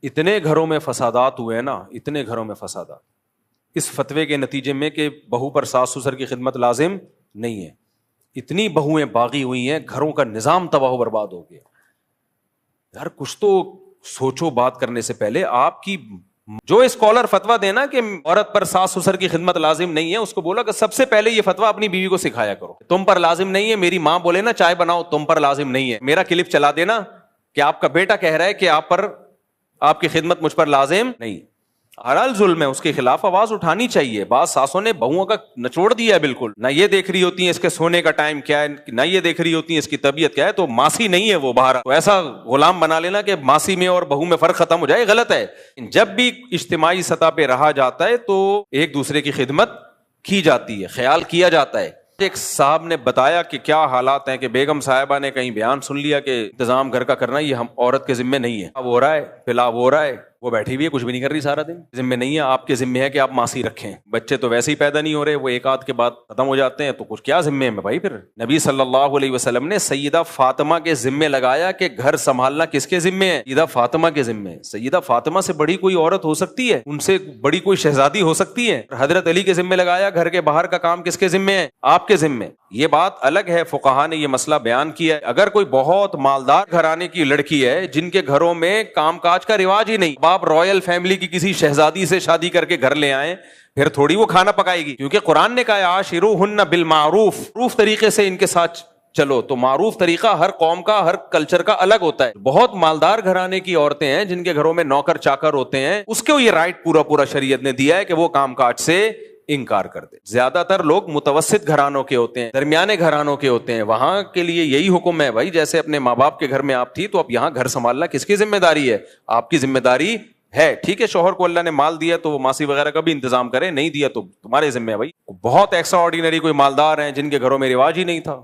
اتنے گھروں میں فسادات ہوئے ہیں نا، اتنے گھروں میں فسادات اس فتوے کے نتیجے میں کہ بہو پر ساس سسر کی خدمت لازم نہیں ہے. اتنی بہویں باغی ہوئی ہیں، گھروں کا نظام تباہ و برباد ہو گیا. یار کچھ تو سوچو بات کرنے سے پہلے. آپ کی جو اسکالر فتویٰ دینا کہ عورت پر ساس سسر کی خدمت لازم نہیں ہے، اس کو بولا کہ سب سے پہلے یہ فتویٰ اپنی بیوی کو سکھایا کرو. تم پر لازم نہیں ہے، میری ماں بولے نا چائے بناؤ، تم پر لازم نہیں ہے. میرا کلپ چلا دینا کہ آپ کا بیٹا کہہ رہا ہے کہ آپ کی خدمت مجھ پر لازم نہیں. حلال ظلم ہے، اس کے خلاف آواز اٹھانی چاہیے. بعض ساسوں نے بہوؤں کا نچوڑ دیا ہے بالکل. نہ یہ دیکھ رہی ہوتی ہیں اس کے سونے کا ٹائم کیا ہے، نہ یہ دیکھ رہی ہوتی ہیں اس کی طبیعت کیا ہے. تو ماسی نہیں ہے وہ باہر، تو ایسا غلام بنا لینا کہ ماسی میں اور بہو میں فرق ختم ہو جائے، غلط ہے. جب بھی اجتماعی سطح پہ رہا جاتا ہے تو ایک دوسرے کی خدمت کی جاتی ہے، خیال کیا جاتا ہے. ایک صاحب نے بتایا کہ کیا حالات ہیں کہ بیگم صاحبہ نے کہیں بیان سن لیا کہ انتظام گھر کا کرنا یہ ہم عورت کے ذمے نہیں ہے. اب ہو رہا ہے پلا ہو رہا ہے، وہ بیٹھی ہوئی ہے کچھ بھی نہیں کر رہی سارا دن. ذمے نہیں ہے، آپ کے ذمے ہے کہ آپ ماسی رکھیں. بچے تو ویسے ہی پیدا نہیں ہو رہے، وہ ایک آدھ کے بعد ختم ہو جاتے ہیں، تو کچھ کیا ذمے میں بھائی. پھر نبی صلی اللہ علیہ وسلم نے سیدہ فاطمہ کے ذمے لگایا کہ گھر سنبھالنا کس کے ذمے ہے؟ سیدہ فاطمہ کے ذمے. سیدہ فاطمہ سے بڑی کوئی عورت ہو سکتی ہے؟ ان سے بڑی کوئی شہزادی ہو سکتی ہے؟ حضرت علی کے ذمے لگایا گھر کے باہر کا کام کس کے ذمے ہے؟ آپ کے ذمے. یہ بات الگ ہے، فقہا نے یہ مسئلہ بیان کیا ہے. اگر کوئی بہت مالدار گھرانے کی لڑکی ہے جن کے گھروں میں کام کاج کا رواج ہی نہیں، باپ رائل فیملی کی کسی شہزادی سے شادی کر کے گھر لے آئے، پھر تھوڑی وہ کھانا پکائے گی. کیونکہ قرآن نے کہا عاشروہن بالمعروف، معروف طریقے سے ان کے ساتھ چلو. تو معروف طریقہ ہر قوم کا، ہر کلچر کا الگ ہوتا ہے. بہت مالدار گھرانے کی عورتیں ہیں جن کے گھروں میں نوکر چاکر ہوتے ہیں، اس کو یہ رائٹ پورا شریعت نے دیا ہے کہ وہ کام کاج سے انکار کر دے. زیادہ تر لوگ متوسط گھرانوں کے ہوتے ہیں، درمیانے گھرانوں کے ہوتے ہیں، وہاں کے لیے یہی حکم ہے بھائی. جیسے اپنے ماں باپ کے گھر میں آپ تھی، تو اب یہاں گھر سنبھالنا کس کی ذمہ داری ہے؟ آپ کی ذمہ داری ہے. ٹھیک ہے، شوہر کو اللہ نے مال دیا تو وہ ماسی وغیرہ کا بھی انتظام کرے، نہیں دیا تو تمہارے ذمہ ہے بھائی. بہت ایکسٹرا آرڈینری کوئی مالدار ہیں جن کے گھروں میں رواج ہی نہیں تھا،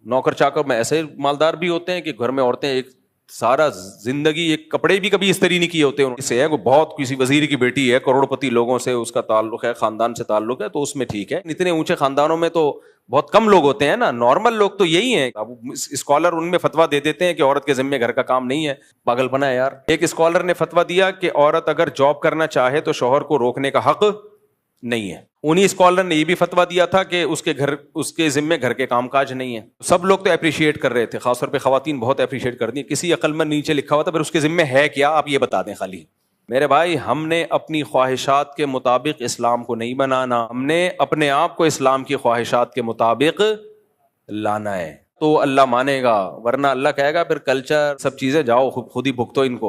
نوکر چاکر میں ایسے مالدار بھی ہوتے ہیں کہ گھر میں عورتیں ایک سارا زندگی ایک کپڑے بھی کبھی استری نہیں کیے ہوتے. اس سے ہے کوئی بہت کسی وزیر کی بیٹی ہے، کروڑ پتی لوگوں سے اس کا تعلق ہے، خاندان سے تعلق ہے، تو اس میں ٹھیک ہے. اتنے اونچے خاندانوں میں تو بہت کم لوگ ہوتے ہیں نا، نارمل لوگ تو یہی ہیں. اب اسکالر ان میں فتویٰ دے دیتے ہیں کہ عورت کے ذمے گھر کا کام نہیں ہے. پاگل بنا ہے یار. ایک اسکالر نے فتویٰ دیا کہ عورت اگر جاب کرنا چاہے تو شوہر کو روکنے کا حق نہیں ہے. انہی اسکالر نے یہ بھی فتویٰ دیا تھا کہ اس کے ذمے گھر کے کام کاج نہیں ہے. سب لوگ تو اپریشیٹ کر رہے تھے، خاص طور پہ خواتین بہت اپریشیٹ کر دی. کسی عقل مند نیچے لکھا ہوا تھا پھر اس کے ذمے ہے کیا آپ یہ بتا دیں خالی. میرے بھائی، ہم نے اپنی خواہشات کے مطابق اسلام کو نہیں بنانا، ہم نے اپنے آپ کو اسلام کی خواہشات کے مطابق لانا ہے. تو اللہ مانے گا، ورنہ اللہ کہے گا پھر کلچر سب چیزیں جاؤ خود ہی بھگتو ان کو.